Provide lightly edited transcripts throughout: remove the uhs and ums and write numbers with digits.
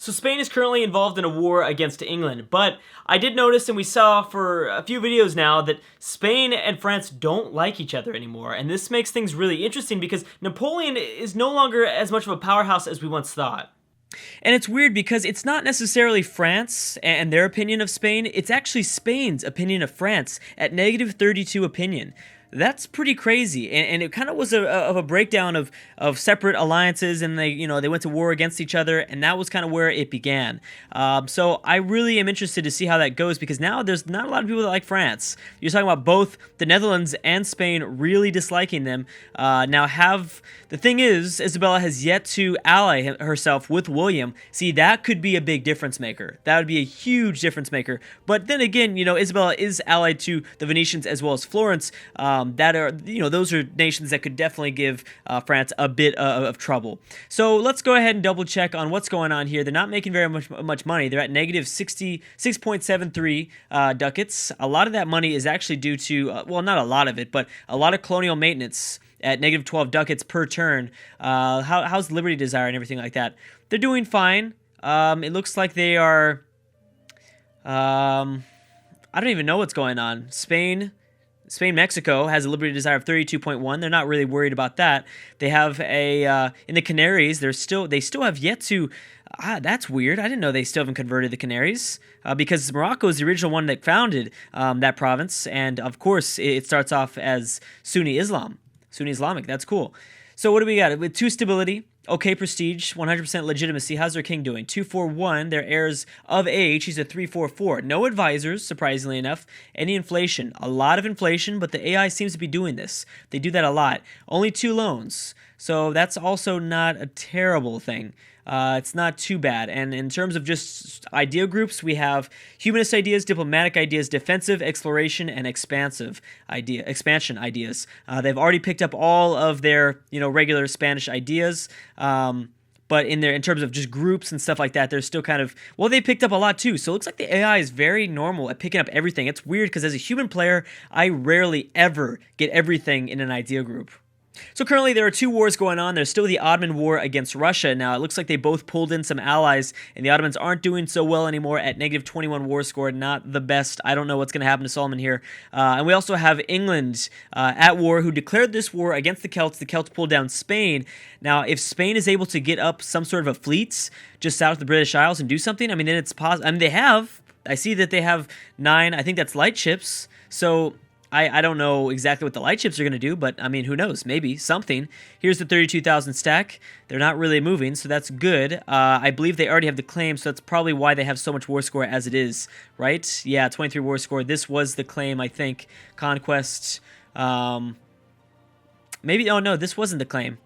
So Spain is currently involved in a war against England, but I did notice, and we saw for a few videos now, that Spain and France don't like each other anymore, and this makes things really interesting because Napoleon is no longer as much of a powerhouse as we once thought. And it's weird because it's not necessarily France and their opinion of Spain, it's actually Spain's opinion of France at negative 32 opinion. That's pretty crazy, and it kind of was a breakdown of separate alliances, and they went to war against each other, and that was kind of where it began. So I really am interested to see how that goes, because now there's not a lot of people that like France. You're talking about both the Netherlands and Spain really disliking them. The thing is, Isabella has yet to ally herself with William. See, that could be a big difference maker. That would be a huge difference maker. But then again, Isabella is allied to the Venetians as well as Florence. Those are nations that could definitely give France a bit of trouble. So let's go ahead and double check on what's going on here. They're not making very much money. They're at negative 66.73 ducats. A lot of that money is actually due to, not a lot of it, but a lot of colonial maintenance at negative 12 ducats per turn. How's Liberty Desire and everything like that? They're doing fine. It looks like they are, I don't even know what's going on. Spain-Mexico has a Liberty Desire of 32.1. They're not really worried about that. They have in the Canaries, they still have yet to, that's weird. I didn't know they still haven't converted the Canaries, because Morocco is the original one that founded that province, and of course it starts off as Sunni Islamic. That's cool. So what do we got? With 2 stability, okay prestige, 100% legitimacy. How's their king doing? 241. They're heirs of age. He's a 344. No advisors, surprisingly enough. Any inflation? A lot of inflation, but the AI seems to be doing this. They do that a lot. Only 2 loans. So that's also not a terrible thing. It's not too bad. And in terms of just idea groups, we have humanist ideas, diplomatic ideas, defensive, exploration, and expansion ideas. They've already picked up all of their regular Spanish ideas. But in terms of just groups and stuff like that, they're still kind of, they picked up a lot too. So it looks like the AI is very normal at picking up everything. It's weird because as a human player, I rarely ever get everything in an idea group. So currently there are 2 wars going on. There's still the Ottoman War against Russia. Now it looks like they both pulled in some allies, and the Ottomans aren't doing so well anymore at negative 21 war score. Not the best. I don't know what's going to happen to Solomon here. And we also have England at war, who declared this war against the Celts. The Celts pulled down Spain. Now if Spain is able to get up some sort of a fleet just south of the British Isles and do something, then it's possible. They have. I see that they have 9. I think that's light ships. So I don't know exactly what the light ships are going to do, but who knows? Maybe something. Here's the 32,000 stack. They're not really moving, so that's good. I believe they already have the claim, so that's probably why they have so much war score as it is, right? Yeah, 23 war score. This was the claim, I think. Conquest. Maybe. Oh no, this wasn't the claim.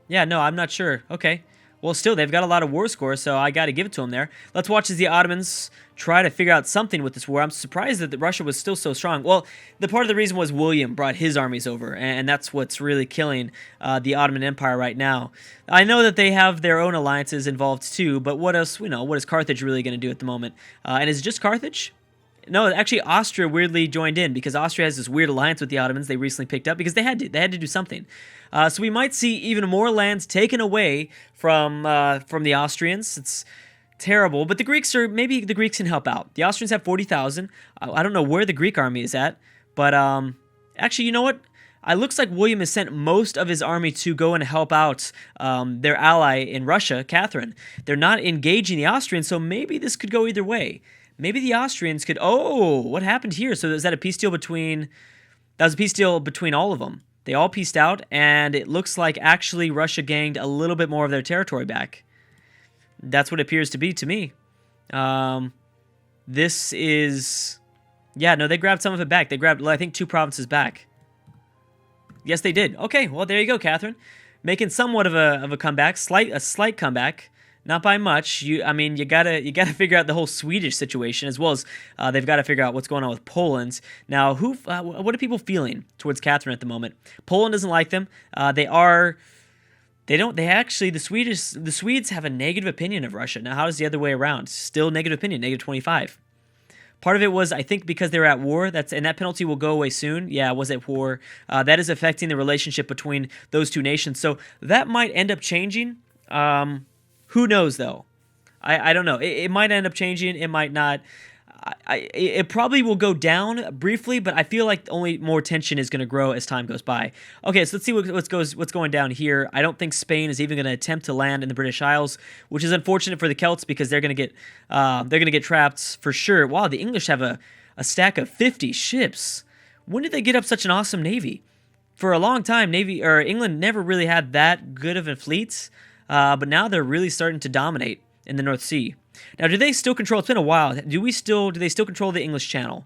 Yeah, no, I'm not sure. Okay. Well, still, they've got a lot of war score, so I got to give it to them there. Let's watch as the Ottomans try to figure out something with this war. I'm surprised that Russia was still so strong. Well, the part of the reason was William brought his armies over, and that's what's really killing the Ottoman Empire right now. I know that they have their own alliances involved too, but what else? What is Carthage really going to do at the moment? And is it just Carthage? No, actually, Austria weirdly joined in because Austria has this weird alliance with the Ottomans they recently picked up because they had to do something. So we might see even more lands taken away from the Austrians. It's terrible, but maybe the Greeks can help out. The Austrians have 40,000. I don't know where the Greek army is at, but actually, you know what? It looks like William has sent most of his army to go and help out their ally in Russia, Catherine. They're not engaging the Austrians, so maybe this could go either way. Maybe the Austrians could... Oh, what happened here? So is that a peace deal between... That was a peace deal between all of them. They all pieced out, and it looks like actually Russia gained a little bit more of their territory back. That's what it appears to be to me. This is... Yeah, no, they grabbed some of it back. They grabbed, I think, 2 provinces back. Yes, they did. Okay, well, there you go, Catherine. Making somewhat of a comeback. A slight comeback. Not by much. You gotta figure out the whole Swedish situation, as well as they've got to figure out what's going on with Poland. Now, what are people feeling towards Catherine at the moment? Poland doesn't like them. The Swedes have a negative opinion of Russia. Now, how does the other way around? Still negative opinion, negative 25. Part of it was, I think, because they're at war. And that penalty will go away soon. Yeah, was at war. That is affecting the relationship between those two nations. So that might end up changing. Who knows, though? I don't know. It might end up changing. It might not. It probably will go down briefly, but I feel like only more tension is going to grow as time goes by. Okay, so let's see what's going down here. I don't think Spain is even going to attempt to land in the British Isles, which is unfortunate for the Celts because they're going to get trapped for sure. Wow, the English have a stack of 50 ships. When did they get up such an awesome navy? For a long time, England never really had that good of a fleet, but now they're really starting to dominate in the North Sea. Now, do they still control? It's been a while. Do they still control the English Channel?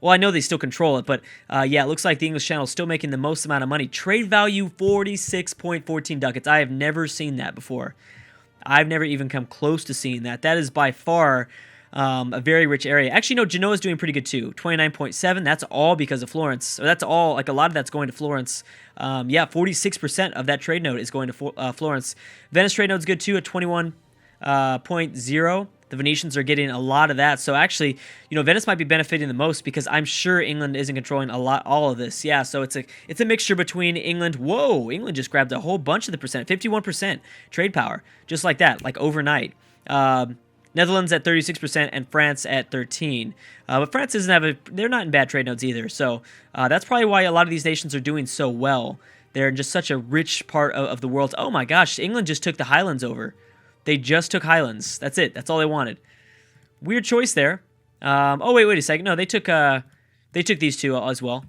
Well, I know they still control it, but yeah, it looks like the English Channel is still making the most amount of money. Trade value 46.14 ducats. I have never seen that before. I've never even come close to seeing that. That is by far a very rich area. Actually, no, Genoa's doing pretty good too. 29.7. That's all because of Florence. Or that's all, like a lot of that's going to Florence. Yeah, 46% of that trade node is going to Florence. Venice trade node's good too at 21.0. The Venetians are getting a lot of that. So actually, Venice might be benefiting the most because I'm sure England isn't controlling all of this. Yeah, so it's a mixture between England. Whoa, England just grabbed a whole bunch of the percent, 51% trade power, just like that, like overnight. Netherlands at 36% and France at 13%. But France they're not in bad trade nodes either. So that's probably why a lot of these nations are doing so well. They're in just such a rich part of the world. Oh my gosh, England just took the Highlands over. They just took Highlands. That's it. That's all they wanted. Weird choice there. Oh wait a second. No, they took these two as well.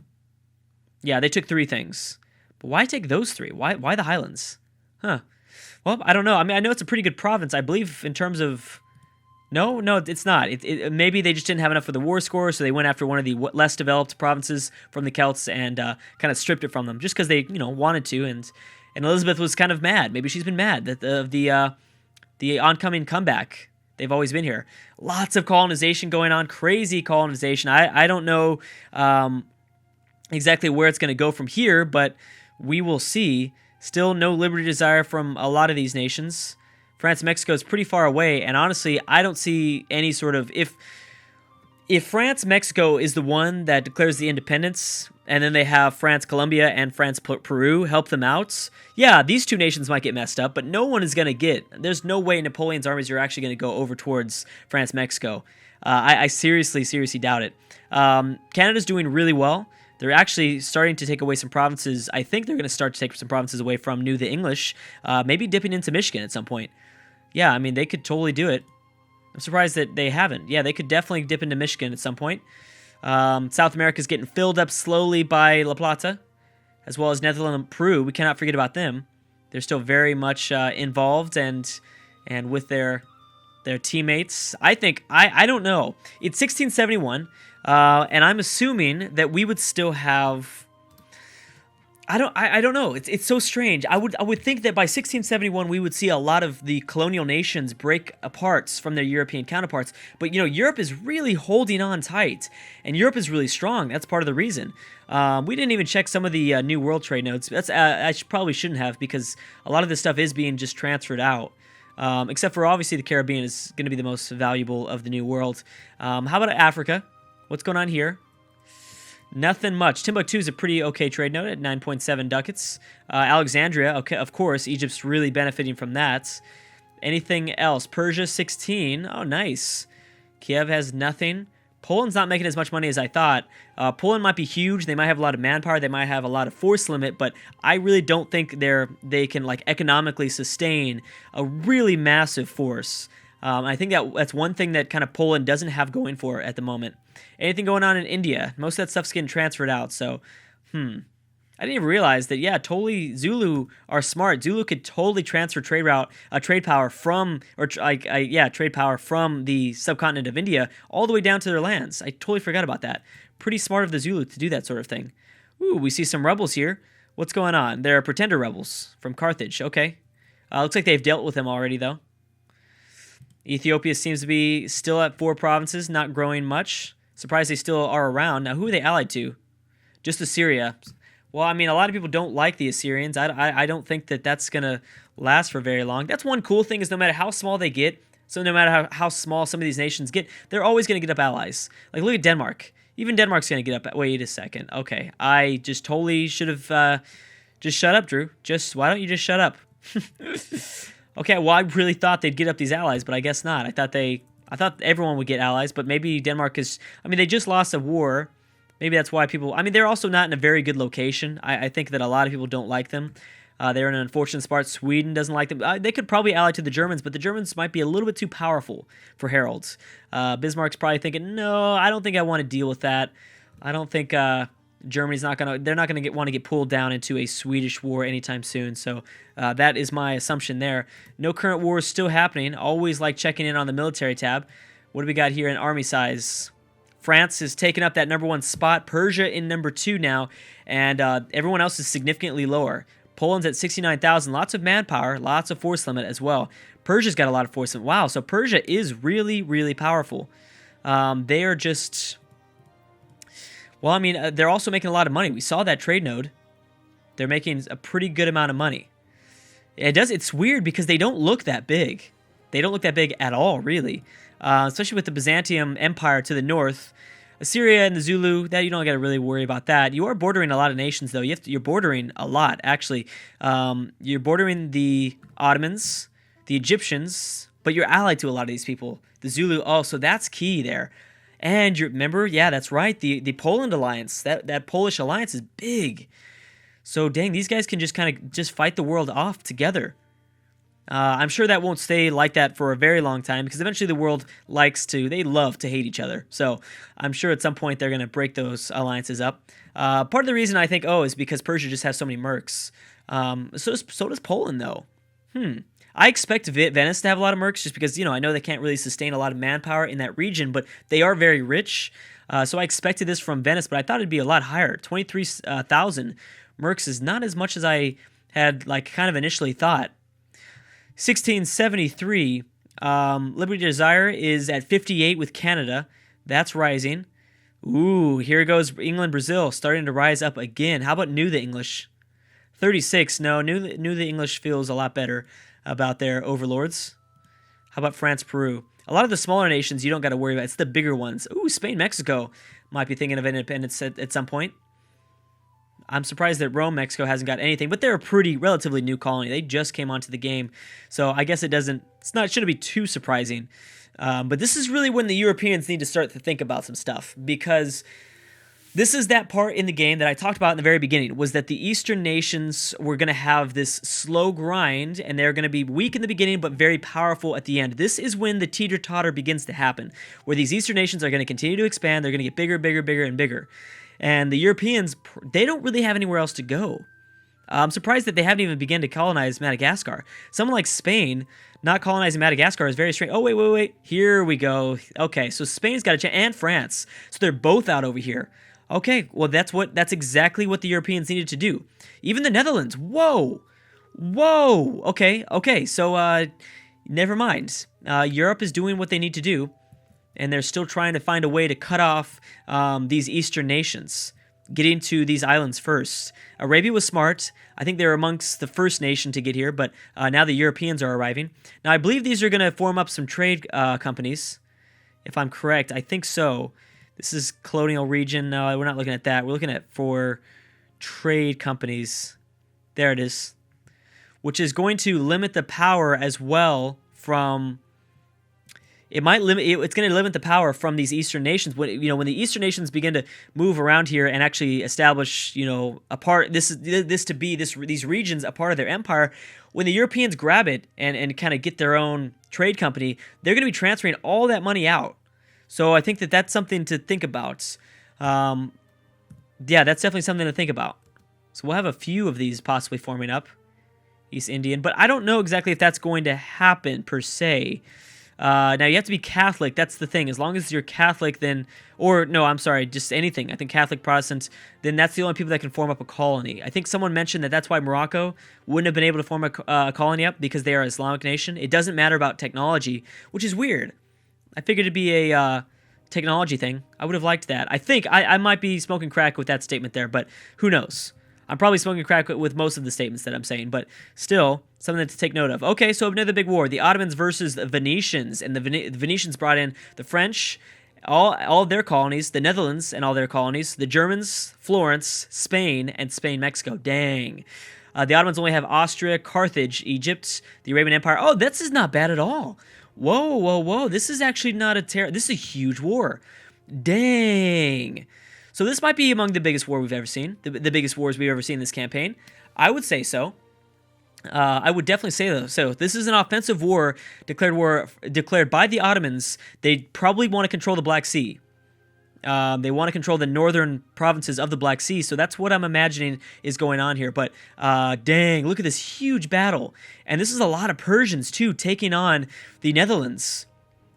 Yeah, they took 3 things. But why take those 3? Why the Highlands? Huh. Well, I don't know. I mean, I know it's a pretty good province. I believe in terms of. No, it's not. Maybe they just didn't have enough for the war score, so they went after one of the less developed provinces from the Celts and kind of stripped it from them, just because they wanted to. And Elizabeth was kind of mad. Maybe she's been mad that the oncoming comeback. They've always been here. Lots of colonization going on, crazy colonization. I don't know exactly where it's going to go from here, but we will see. Still no liberty desire from a lot of these nations. France and Mexico is pretty far away, and honestly, I don't see any sort of... If France, Mexico is the one that declares the independence, and then they have France, Colombia, and France, Peru help them out, yeah, these 2 nations might get messed up, but no one is going to get... There's no way Napoleon's armies are actually going to go over towards France, Mexico. I seriously doubt it. Canada's doing really well. They're actually starting to take away some provinces. I think they're going to start to take some provinces away from the English, maybe dipping into Michigan at some point. Yeah, I mean, they could totally do it. I'm surprised that they haven't. Yeah, they could definitely dip into Michigan at some point. South America's getting filled up slowly by La Plata, as well as Netherlands and Peru. We cannot forget about them. They're still very much involved and with their teammates. I think, I don't know. It's 1671, and I'm assuming that we would still have... I don't know. It's so strange. I would think that by 1671 we would see a lot of the colonial nations break apart from their European counterparts. But Europe is really holding on tight, and Europe is really strong. That's part of the reason. We didn't even check some of the New World trade notes. Probably shouldn't have, because a lot of this stuff is being just transferred out. Except for obviously the Caribbean is going to be the most valuable of the New World. How about Africa? What's going on here? Nothing much. Timbuktu is a pretty okay trade note at 9.7 ducats. Alexandria, okay, of course, Egypt's really benefiting from that. Anything else? Persia, 16. Oh, nice. Kiev has nothing. Poland's not making as much money as I thought. Poland might be huge. They might have a lot of manpower. They might have a lot of force limit, but I really don't think they can economically sustain a really massive force. I think that's one thing that kind of Poland doesn't have going for it at the moment. Anything going on in India? Most of that stuff's getting transferred out, so, I didn't even realize that, yeah, totally, Zulu are smart. Zulu could totally transfer trade power from the subcontinent of India all the way down to their lands. I totally forgot about that. Pretty smart of the Zulu to do that sort of thing. Ooh, we see some rebels here. What's going on? They're pretender rebels from Carthage. Okay. Looks like they've dealt with them already, though. Ethiopia seems to be still at 4 provinces, not growing much. Surprised they still are around. Now, who are they allied to? Just Assyria. Well, I mean, a lot of people don't like the Assyrians. I don't think that that's going to last for very long. That's one cool thing, is no matter how small they get, so no matter how small some of these nations get, they're always going to get up allies. Like, look at Denmark. Even Denmark's going to get up... Wait a second. Okay, I just totally should have... just shut up, Drew. Why don't you just shut up? Okay, well, I really thought they'd get up these allies, but I guess not. I thought everyone would get allies, but maybe Denmark is. I mean, they just lost a war. Maybe that's why people. I mean, they're also not in a very good location. I think that a lot of people don't like them. They're in an unfortunate spot. Sweden doesn't like them. They could probably ally to the Germans, but the Germans might be a little bit too powerful for Harolds. Bismarck's probably thinking, no, I don't think I want to deal with that. I don't think Germany's not gonna. They're not gonna want to get pulled down into a Swedish war anytime soon. So that is my assumption there. No current war is still happening. Always like checking in on the military tab. What do we got here in army size? France is taking up that #1 spot. Persia in #2 now, and everyone else is significantly lower. Poland's at 69,000. Lots of manpower, lots of force limit as well. Persia's got a lot of force limit. Wow, so Persia is really, really powerful. They are just... Well, I mean, they're also making a lot of money. We saw that trade node. They're making a pretty good amount of money. It's weird because they don't look that big. They don't look that big at all, really. Especially with the Byzantium Empire to the north. Assyria and the Zulu, that you don't got to really worry about that. You are bordering a lot of nations, though. You're bordering a lot, actually. You're bordering the Ottomans, the Egyptians, but you're allied to a lot of these people. The Zulu, oh, so that's key there. And you remember, yeah, that's right, the Poland alliance, that Polish alliance is big. So, dang, these guys can just kind of just fight the world off together. I'm sure that won't stay like that for a very long time because eventually the world they love to hate each other. So I'm sure at some point they're going to break those alliances up. Part of the reason I think, is because Persia just has so many mercs. So does Poland, though. I expect Venice to have a lot of mercs just because, I know they can't really sustain a lot of manpower in that region, but they are very rich. So I expected this from Venice, but I thought it'd be a lot higher. 23,000 mercs is not as much as I had kind of initially thought. 1673, Liberty Desire is at 58 with Canada. That's rising. Ooh, here goes England, Brazil, starting to rise up again. How about New the English? 36, no, New the English feels a lot better about their overlords. How about France, Peru? A lot of the smaller nations you don't got to worry about. It's the bigger ones. Ooh, Spain, Mexico might be thinking of independence at some point. I'm surprised that Rome, Mexico hasn't got anything, but they're a relatively new colony. They just came onto the game, so I guess shouldn't be too surprising. But this is really when the Europeans need to start to think about some stuff, because this is that part in the game that I talked about in the very beginning, was that the Eastern nations were going to have this slow grind, and they're going to be weak in the beginning, but very powerful at the end. This is when the teeter-totter begins to happen, where these Eastern nations are going to continue to expand. They're going to get bigger, bigger, bigger, and bigger. And the Europeans, they don't really have anywhere else to go. I'm surprised that they haven't even begun to colonize Madagascar. Someone like Spain not colonizing Madagascar is very strange. Oh, wait. Here we go. Okay, so Spain's got a chance, and France. So they're both out over here. Okay, well, that's exactly what the Europeans needed to do. Even the Netherlands. Whoa. Okay, so never mind. Europe is doing what they need to do. And they're still trying to find a way to cut off these eastern nations, getting to these islands first. Arabia was smart. I think they're amongst the first nation to get here, but now the Europeans are arriving. Now, I believe these are going to form up some trade companies, if I'm correct. I think so. This is colonial region. No, we're not looking at that. We're looking at for trade companies. There it is. Which is going to limit the power as well from... It's going to limit the power from these Eastern nations. When the Eastern nations begin to move around here and actually establish, these regions a part of their empire, when the Europeans grab it and kind of get their own trade company, they're going to be transferring all that money out. So I think that's something to think about. That's definitely something to think about. So we'll have a few of these possibly forming up, East Indian, but I don't know exactly if that's going to happen per se. Now, you have to be Catholic. That's the thing. As long as you're Catholic, just anything. I think Catholic, Protestant, then that's the only people that can form up a colony. I think someone mentioned that's why Morocco wouldn't have been able to form a colony up, because they are an Islamic nation. It doesn't matter about technology, which is weird. I figured it'd be a technology thing. I would have liked that. I think I might be smoking crack with that statement there, but who knows? I'm probably smoking crack with most of the statements that I'm saying, but still, something to take note of. Okay, so another big war. The Ottomans versus the Venetians, and the Venetians brought in the French, all of their colonies, the Netherlands and all their colonies, the Germans, Florence, Spain, and Spain, Mexico. Dang. The Ottomans only have Austria, Carthage, Egypt, the Arabian Empire. Oh, this is not bad at all. Whoa, whoa, whoa. This is actually not a this is a huge war. Dang. So this might be among the biggest war we've ever seen. The biggest wars we've ever seen in this campaign. I would say so. I would definitely say that. So this is an offensive war declared by the Ottomans. They probably want to control the Black Sea. They want to control the northern provinces of the Black Sea. So that's what I'm imagining is going on here. But dang, look at this huge battle. And this is a lot of Persians too taking on the Netherlands.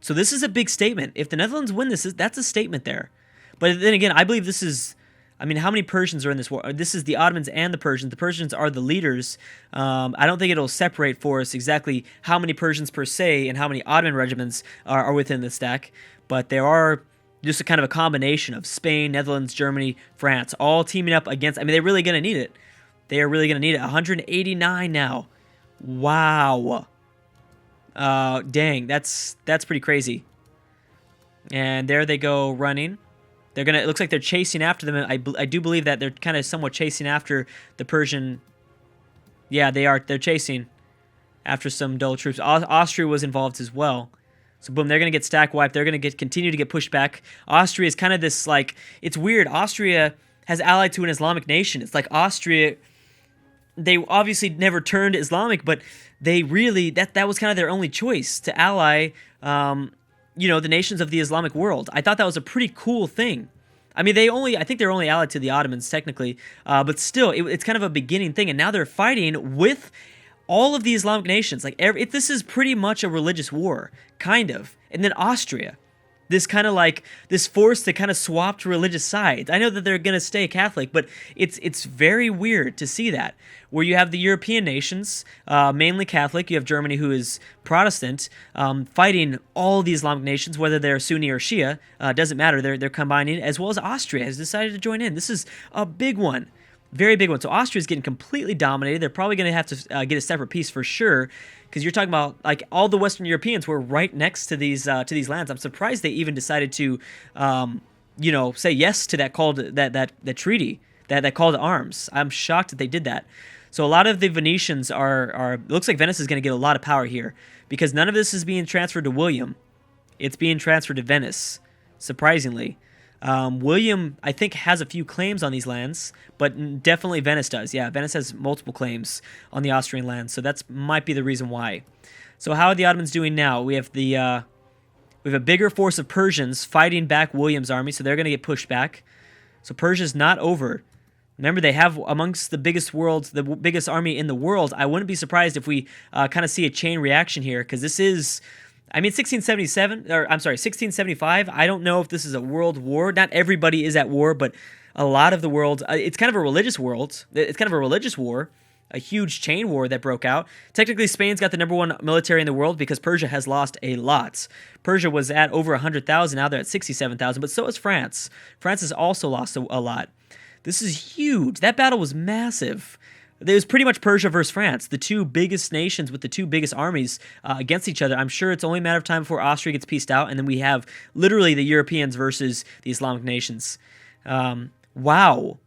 So this is a big statement. If the Netherlands win this, that's a statement there. But then again, I believe this is... I mean, how many Persians are in this war? This is the Ottomans and the Persians. The Persians are the leaders. I don't think it'll separate for us exactly how many Persians per se and how many Ottoman regiments are within the stack. But there are just a kind of a combination of Spain, Netherlands, Germany, France, all teaming up against... I mean, they're really going to need it. They are really going to need it. 189 now. Wow. Dang, that's pretty crazy. And there they go running. They're gonna. It looks like they're chasing after them. I do believe that they're kind of somewhat chasing after the Persian. Yeah, they are. They're chasing after some dull troops. Austria was involved as well. So boom, they're gonna get stack wiped. They're gonna continue to get pushed back. Austria is kind of this like. It's weird. Austria has allied to an Islamic nation. It's like Austria. They obviously never turned Islamic, but they really that was kind of their only choice to ally. The nations of the Islamic world. I thought that was a pretty cool thing. I mean, I think they're only allied to the Ottomans technically, but still, it's kind of a beginning thing. And now they're fighting with all of the Islamic nations. Like, this is pretty much a religious war, kind of. And then Austria, this kind of like this force that kind of swapped religious sides. I know that they're gonna stay Catholic, but it's very weird to see that where you have the European nations, mainly Catholic. You have Germany, who is Protestant, fighting all the Islamic nations, whether they're Sunni or Shia. Doesn't matter. They're combining, as well as Austria has decided to join in. This is a big one. Very big one. So Austria is getting completely dominated. They're probably going to have to get a separate piece for sure, because you're talking about like all the Western Europeans were right next to these lands. I'm surprised they even decided to, say yes to that call to, that treaty, that call to arms. I'm shocked that they did that. So a lot of the Venetians are looks like Venice is going to get a lot of power here, because none of this is being transferred to William. It's being transferred to Venice, surprisingly. William, I think, has a few claims on these lands, but definitely Venice does. Yeah, Venice has multiple claims on the Austrian lands, so that might be the reason why. So how are the Ottomans doing now? We have a bigger force of Persians fighting back William's army, so they're going to get pushed back. So Persia's not over. Remember, they have amongst the biggest army in the world. I wouldn't be surprised if we kind of see a chain reaction here, because this is... 1675, I don't know if this is a world war. Not everybody is at war, but a lot of the world, it's kind of a religious world. It's kind of a religious war, a huge chain war that broke out. Technically, Spain's got the #1 military in the world because Persia has lost a lot. Persia was at over 100,000, now they're at 67,000, but so is France. France has also lost a lot. This is huge. That battle was massive. It was pretty much Persia versus France, the two biggest nations with the two biggest armies against each other. I'm sure it's only a matter of time before Austria gets pieced out, and then we have literally the Europeans versus the Islamic nations. Wow.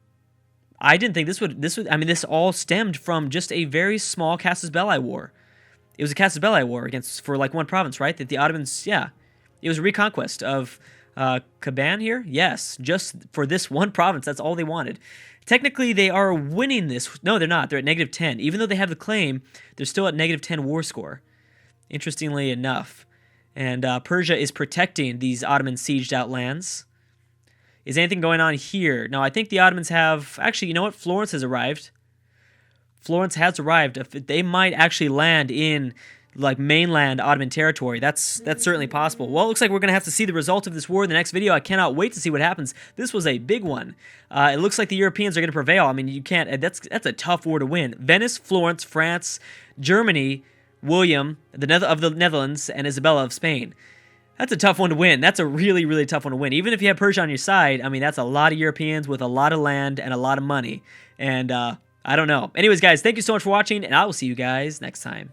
I didn't think this would. This all stemmed from just a very small Casus Belli war. It was a Casus Belli war for like one province, right? That the Ottomans, yeah. It was a reconquest of Kaban here? Yes, just for this one province. That's all they wanted. Technically, they are winning this. No, they're not. They're at -10. Even though they have the claim, they're still at -10 war score, interestingly enough. And Persia is protecting these Ottoman sieged out lands. Is anything going on here? No, I think the Ottomans have... Actually, you know what? Florence has arrived. Florence has arrived. They might actually land in like mainland Ottoman territory. That's certainly possible. Well, it looks like we're going to have to see the result of this war in the next video. I cannot wait to see what happens. This was a big one. It looks like the Europeans are going to prevail. I mean, you can't... That's a tough war to win. Venice, Florence, France, Germany, William of the Netherlands, and Isabella of Spain. That's a tough one to win. That's a really, really tough one to win. Even if you have Persia on your side, I mean, that's a lot of Europeans with a lot of land and a lot of money. And I don't know. Anyways, guys, thank you so much for watching, and I will see you guys next time.